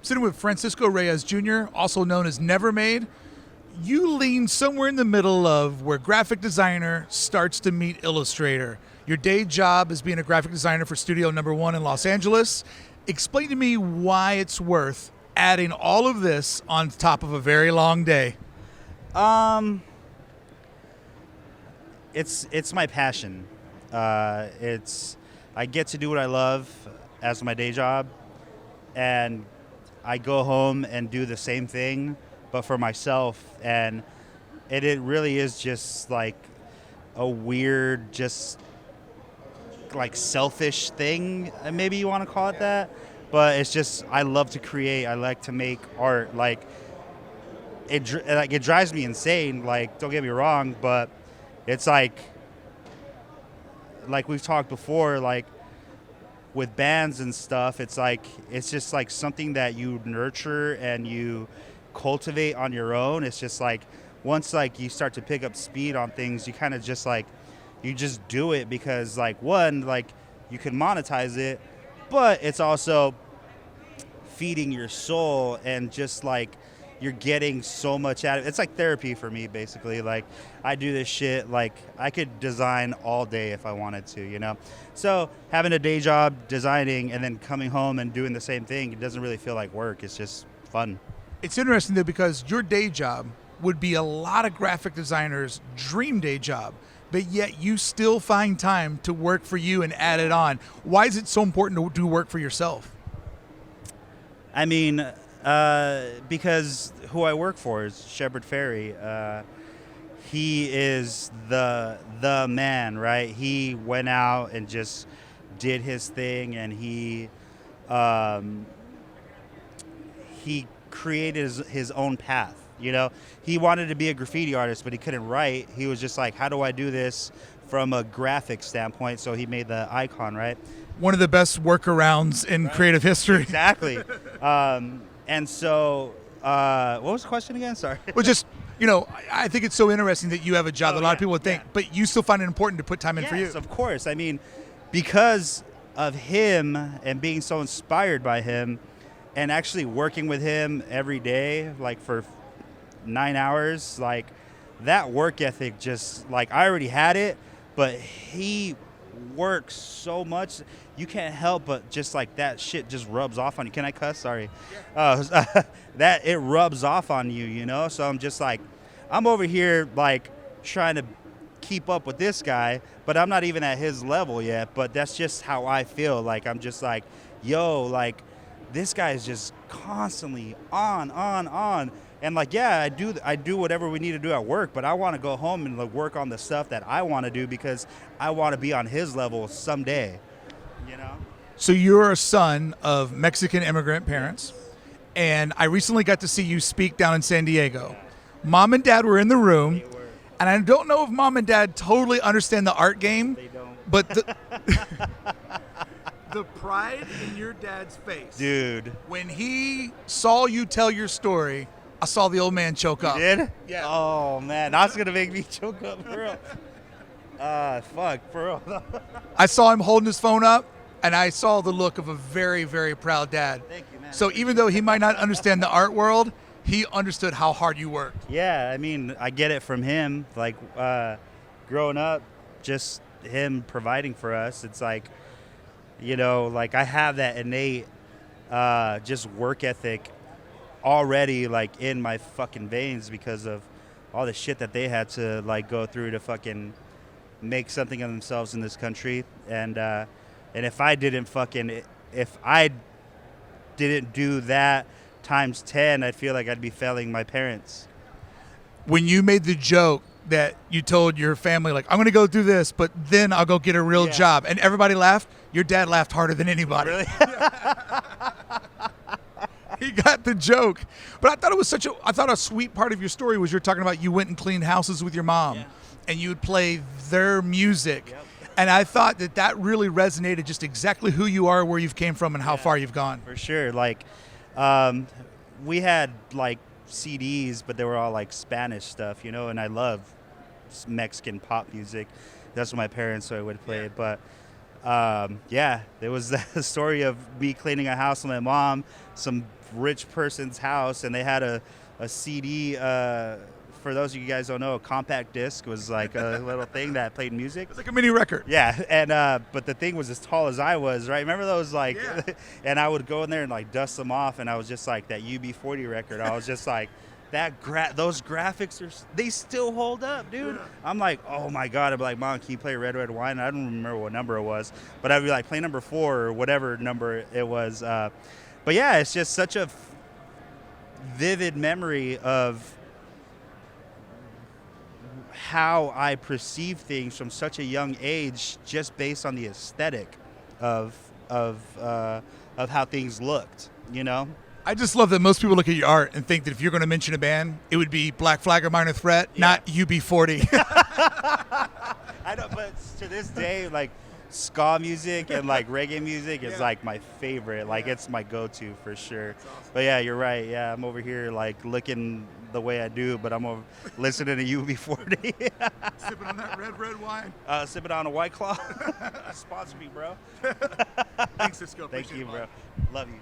Sitting with Francisco Reyes Jr., also known as Never Made. You lean somewhere in the middle of where graphic designer starts to meet illustrator. Your day job is being a graphic designer for Studio Number 1 in Los Angeles. Explain to me why it's worth adding all of this on top of a very long day. It's my passion. I get to do what I love as my day job, and I go home and do the same thing, but for myself, and it really is just like a weird, just like selfish thing, maybe you want to call it that, but it's just, I love to create, I like to make art, like it drives me insane, like, don't get me wrong, but it's like we've talked before, like with bands and stuff, it's just like something that you nurture and you cultivate on your own. It's just like once like you start to pick up speed on things, you kind of just like you just do it because like one, like you can monetize it, but it's also feeding your soul and just like you're getting so much out of it. It's like therapy for me, basically. Like I do this shit, like I could design all day if I wanted to, you know? So having a day job designing and then coming home and doing the same thing, it doesn't really feel like work. It's just fun. It's interesting though, because your day job would be a lot of graphic designers' dream day job, but yet you still find time to work for you and add it on. Why is it so important to do work for yourself? I mean, because who I work for is Shepard Fairey. He is the man, right? He went out and just did his thing, and he created his own path. You know, he wanted to be a graffiti artist, but he couldn't write. He was just like, how do I do this from a graphic standpoint? So he made the icon, right? One of the best workarounds in creative history. Exactly. And so, what was the question again? Sorry. Well, just, you know, I think it's so interesting that you have a job that a lot of people would think, but you still find it important to put time in for you. Yes, of course. I mean, because of him and being so inspired by him and actually working with him every day, like for 9 hours, like that work ethic just, like I already had it, but he works so much, you can't help but just like that shit just rubs off on you. Can I cuss? Sorry. That it rubs off on you, you know? So I'm just like, I'm over here like trying to keep up with this guy, but I'm not even at his level yet, but that's just how I feel. Like I'm just like, yo, like this guy is just constantly on. And like, yeah, I do whatever we need to do at work, but I want to go home and like, work on the stuff that I want to do because I want to be on his level someday, you know? So you're a son of Mexican immigrant parents, and I recently got to see you speak down in San Diego. Mom and Dad were in the room, and I don't know if Mom and Dad totally understand the art game. They don't. But the pride in your dad's face. Dude. When he saw you tell your story, I saw the old man choke up. You did? Yeah. Oh, man. That's going to make me choke up, for real. Fuck, for real. I saw him holding his phone up, and I saw the look of a very, very proud dad. Thank you, man. So even though he might not understand the art world, he understood how hard you worked. Yeah, I mean, I get it from him. Like, growing up, just him providing for us, it's like, you know, like I have that innate just work ethic already like in my fucking veins because of all the shit that they had to like go through to fucking make something of themselves in this country. And if I didn't do that times 10, I'd feel like I'd be failing my parents. When you made the joke that you told your family, like, I'm going to go do this, but then I'll go get a real job, and everybody laughed, your dad laughed harder than anybody. Really? He got the joke. But I thought it was a sweet part of your story was you're talking about you went and cleaned houses with your mom, and you would play their music. Yep. And I thought that really resonated just exactly who you are, where you've came from, and how far you've gone. For sure. Like, we had like CDs, but they were all like Spanish stuff, you know, and I love Mexican pop music. That's what my parents would play. But Yeah, there was the story of me cleaning a house with my mom, some rich person's house, and they had a CD. For those of you guys who don't know, a compact disc was like a little thing that played music. It's like a mini record. Yeah, and but the thing was as tall as I was, right? Remember those like, Yeah. and I would go in there and like dust them off, and I was just like that UB40 record. I was just like, those graphics they still hold up, dude. Yeah. I'm like, oh my god. I'd be like, Mom, can you play Red Red Wine? I don't remember what number it was, but I'd be like, play number 4 or whatever number it was. But yeah, it's just such a vivid memory of how I perceive things from such a young age, just based on the aesthetic of how things looked, you know. I just love that most people look at your art and think that if you're going to mention a band, it would be Black Flag or Minor Threat, not UB40. I know, but to this day, like ska music and like reggae music is like my favorite. Like it's my go-to for sure. Awesome. But yeah, you're right. Yeah, I'm over here like looking the way I do, but I'm over listening to UB40. Sipping on that red wine. Sipping on a White Claw. Sponsor me, bro. Thanks, Cisco. Thank Appreciate you, it, bro. bud. Love you.